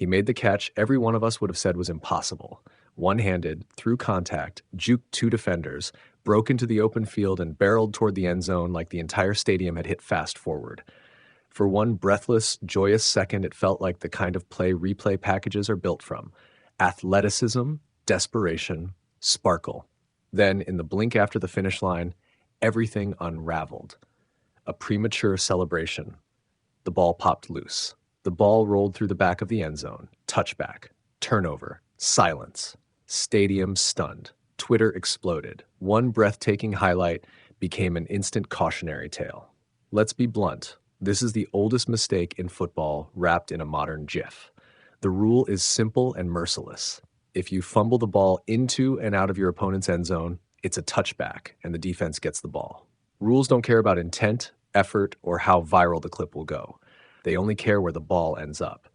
He made the catch every one of us would have said was impossible. One-handed, through contact, juked two defenders, broke into the open field and barreled toward the end zone like the entire stadium had hit fast forward. For one breathless, joyous second, it felt like the kind of play replay packages are built from: athleticism, desperation, sparkle. Then, in the blink after the finish line, everything unraveled. A premature celebration. The ball popped loose. The ball rolled through the back of the end zone. Touchback. Turnover. Silence. Stadium stunned. Twitter exploded. One breathtaking highlight became an instant cautionary tale. Let's be blunt. This is the oldest mistake in football wrapped in a modern GIF. The rule is simple and merciless. If you fumble the ball into and out of your opponent's end zone, it's a touchback and the defense gets the ball. Rules don't care about intent, effort, or how viral the clip will go. They only care where the ball ends up.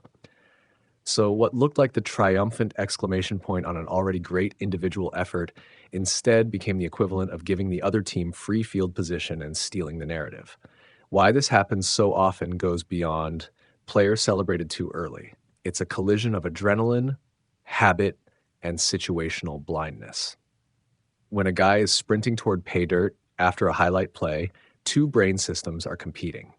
So what looked like the triumphant exclamation point on an already great individual effort instead became the equivalent of giving the other team free field position and stealing the narrative. Why this happens so often goes beyond players celebrated too early. It's a collision of adrenaline, habit, and situational blindness. When a guy is sprinting toward pay dirt after a highlight play, two brain systems are competing.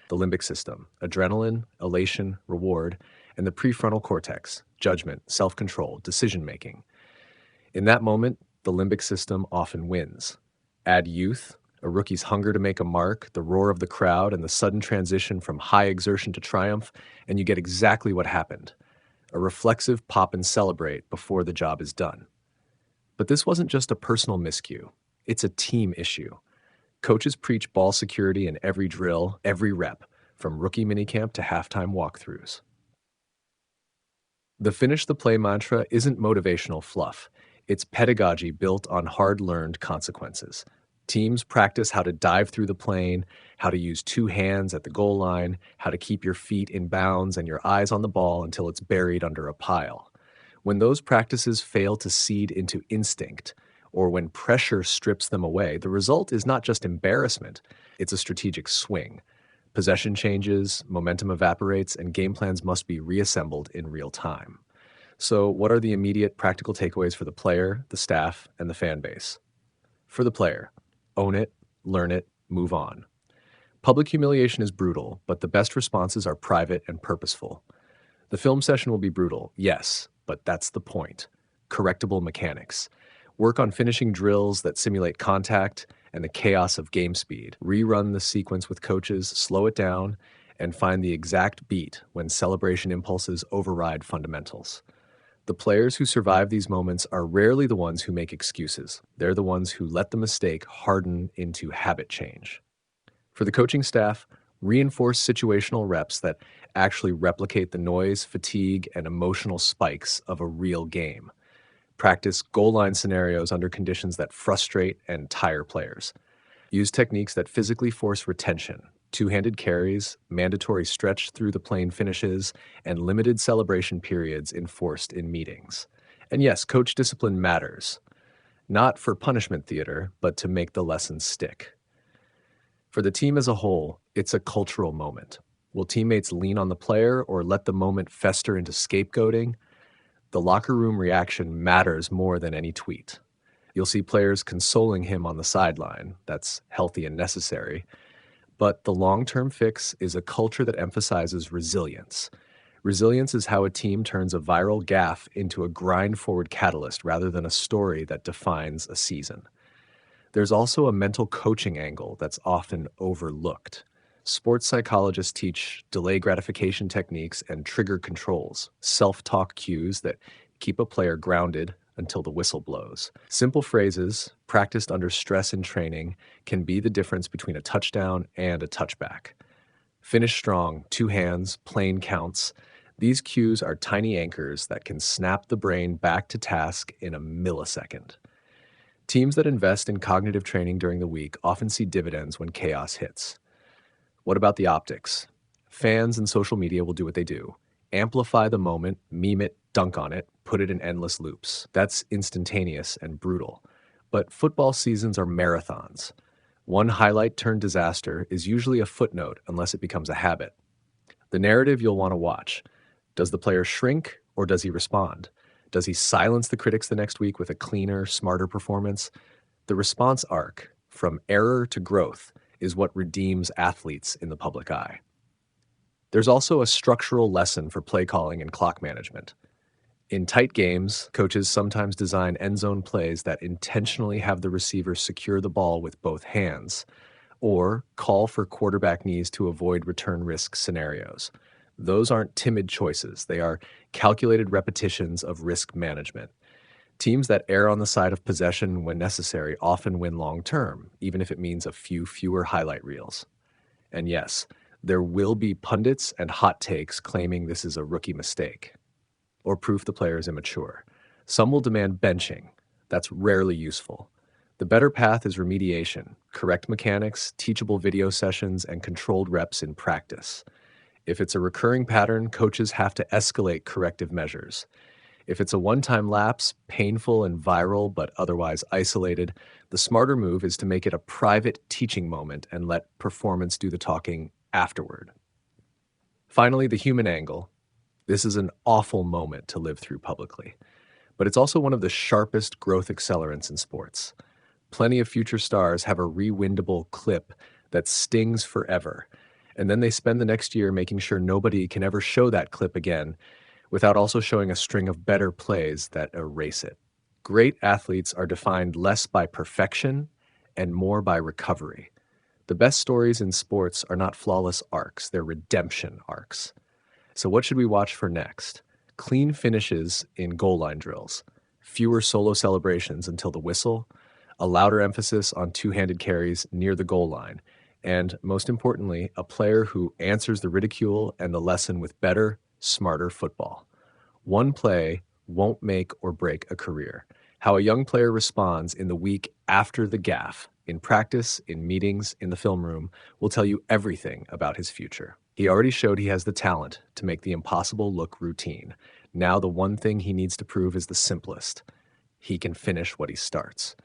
The limbic system, adrenaline, elation, reward, and the prefrontal cortex, judgment, self-control, decision-making. In that moment, the limbic system often wins. Add youth, a rookie's hunger to make a mark, the roar of the crowd, and the sudden transition from high exertion to triumph, and you get exactly what happened: a reflexive pop and celebrate before the job is done. But this wasn't just a personal miscue. It's a team issue. Coaches preach ball security in every drill, every rep, from rookie minicamp to halftime walkthroughs. The finish the play mantra isn't motivational fluff. It's pedagogy built on hard-learned consequences. Teams practice how to dive through the plane, how to use two hands at the goal line, how to keep your feet in bounds and your eyes on the ball until it's buried under a pile. When those practices fail to seed into instinct, or when pressure strips them away, the result is not just embarrassment, it's a strategic swing. Possession changes, momentum evaporates, and game plans must be reassembled in real time. So what are the immediate practical takeaways for the player, the staff, and the fan base? For the player, own it, learn it, move on. Public humiliation is brutal, but the best responses are private and purposeful. The film session will be brutal, yes, but that's the point. Correctable mechanics. Work on finishing drills that simulate contact and the chaos of game speed. Rerun the sequence with coaches, slow it down, and find the exact beat when celebration impulses override fundamentals. The players who survive these moments are rarely the ones who make excuses. They're the ones who let the mistake harden into habit change. For the coaching staff, reinforce situational reps that actually replicate the noise, fatigue, and emotional spikes of a real game. Practice goal line scenarios under conditions that frustrate and tire players. Use techniques that physically force retention: two-handed carries, mandatory stretch through the plane finishes, and limited celebration periods enforced in meetings. And yes, coach discipline matters. Not for punishment theater, but to make the lessons stick. For the team as a whole, it's a cultural moment. Will teammates lean on the player or let the moment fester into scapegoating? The locker room reaction matters more than any tweet. You'll see players consoling him on the sideline. That's healthy and necessary. But the long-term fix is a culture that emphasizes resilience. Resilience is how a team turns a viral gaffe into a grind-forward catalyst rather than a story that defines a season. There's also a mental coaching angle that's often overlooked. Sports psychologists teach delay gratification techniques and trigger controls, self-talk cues that keep a player grounded until the whistle blows. Simple phrases, practiced under stress in training, can be the difference between a touchdown and a touchback. Finish strong, two hands, plane counts. These cues are tiny anchors that can snap the brain back to task in a millisecond. Teams that invest in cognitive training during the week often see dividends when chaos hits. What about the optics? Fans and social media will do what they do. Amplify the moment, meme it, dunk on it, put it in endless loops. That's instantaneous and brutal. But football seasons are marathons. One highlight turned disaster is usually a footnote unless it becomes a habit. The narrative you'll want to watch: Does the player shrink or does he respond? Does he silence the critics the next week with a cleaner, smarter performance? The response arc, from error to growth, is what redeems athletes in the public eye. There's also a structural lesson for play calling and clock management. In tight games, coaches sometimes design end zone plays that intentionally have the receiver secure the ball with both hands, or call for quarterback knees to avoid return risk scenarios. Those aren't timid choices, they are calculated repetitions of risk management. Teams that err on the side of possession when necessary often win long term, even if it means a few fewer highlight reels. And yes, there will be pundits and hot takes claiming this is a rookie mistake or proof the player is immature. Some will demand benching. That's rarely useful. The better path is remediation, correct mechanics, teachable video sessions, and controlled reps in practice. If it's a recurring pattern, coaches have to escalate corrective measures. If it's a one-time lapse, painful and viral but otherwise isolated, the smarter move is to make it a private teaching moment and let performance do the talking afterward. Finally, the human angle. This is an awful moment to live through publicly, but it's also one of the sharpest growth accelerants in sports. Plenty of future stars have a rewindable clip that stings forever, and then they spend the next year making sure nobody can ever show that clip again without also showing a string of better plays that erase it. Great athletes are defined less by perfection and more by recovery. The best stories in sports are not flawless arcs, they're redemption arcs. So what should we watch for next? Clean finishes in goal line drills, fewer solo celebrations until the whistle, a louder emphasis on two-handed carries near the goal line, and most importantly, a player who answers the ridicule and the lesson with better, smarter football. One play won't make or break a career. How a young player responds in the week after the gaffe, in practice, in meetings, in the film room, will tell you everything about his future. He already showed he has the talent to make the impossible look routine. Now the one thing he needs to prove is the simplest. He can finish what he starts.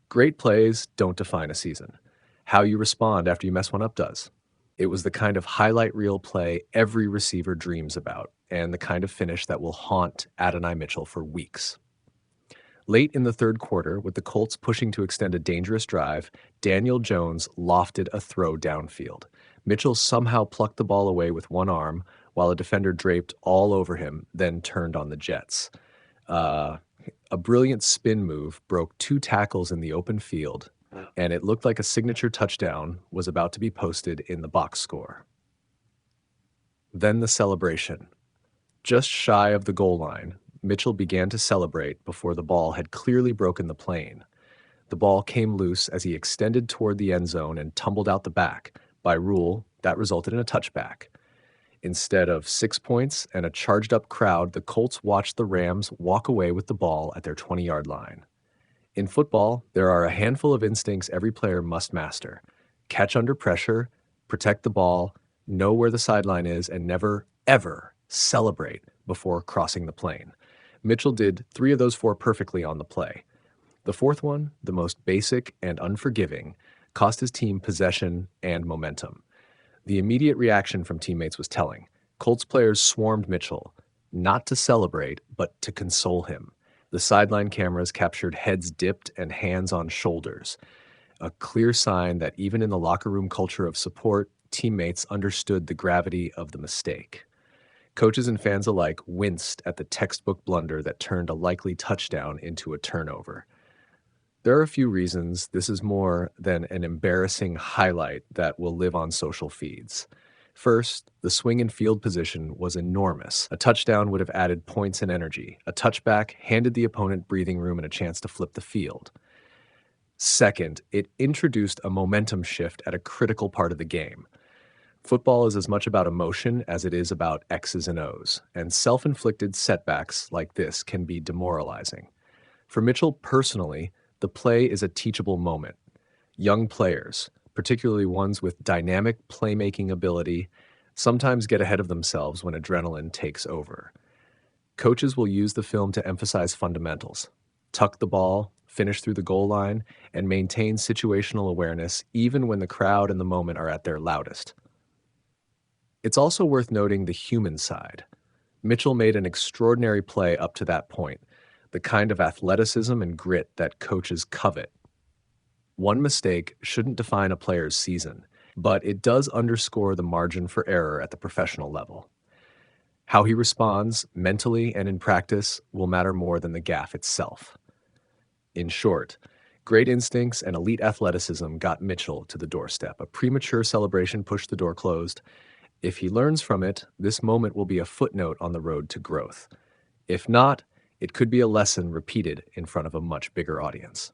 Great plays don't define a season. How you respond after you mess one up does. It was the kind of highlight reel play every receiver dreams about, and the kind of finish that will haunt Adonai Mitchell for weeks. Late in the third quarter, with the Colts pushing to extend a dangerous drive, Daniel Jones lofted a throw downfield. Mitchell somehow plucked the ball away with one arm, while a defender draped all over him, then turned on the Jets. A brilliant spin move broke two tackles in the open field, and it looked like a signature touchdown was about to be posted in the box score. Then the celebration. Just shy of the goal line, Mitchell began to celebrate before the ball had clearly broken the plane. The ball came loose as he extended toward the end zone and tumbled out the back. By rule, that resulted in a touchback. Instead of 6 points and a charged-up crowd, the Colts watched the Rams walk away with the ball at their 20-yard line. In football, there are a handful of instincts every player must master. Catch under pressure, protect the ball, know where the sideline is, and never, ever celebrate before crossing the plane. Mitchell did 3 of those 4 perfectly on the play. The fourth one, the most basic and unforgiving, cost his team possession and momentum. The immediate reaction from teammates was telling. Colts players swarmed Mitchell, not to celebrate, but to console him. The sideline cameras captured heads dipped and hands on shoulders, a clear sign that even in the locker room culture of support, teammates understood the gravity of the mistake. Coaches and fans alike winced at the textbook blunder that turned a likely touchdown into a turnover. There are a few reasons this is more than an embarrassing highlight that will live on social feeds. First, the swing and field position was enormous. A touchdown would have added points and energy. A touchback handed the opponent breathing room and a chance to flip the field. Second, it introduced a momentum shift at a critical part of the game. Football is as much about emotion as it is about X's and O's, and self-inflicted setbacks like this can be demoralizing. For Mitchell personally, the play is a teachable moment. Young players, particularly ones with dynamic playmaking ability, sometimes get ahead of themselves when adrenaline takes over. Coaches will use the film to emphasize fundamentals, tuck the ball, finish through the goal line, and maintain situational awareness even when the crowd and the moment are at their loudest. It's also worth noting the human side. Mitchell made an extraordinary play up to that point, the kind of athleticism and grit that coaches covet. One mistake shouldn't define a player's season, but it does underscore the margin for error at the professional level. How he responds, mentally and in practice, will matter more than the gaffe itself. In short, great instincts and elite athleticism got Mitchell to the doorstep. A premature celebration pushed the door closed. If he learns from it, this moment will be a footnote on the road to growth. If not, it could be a lesson repeated in front of a much bigger audience.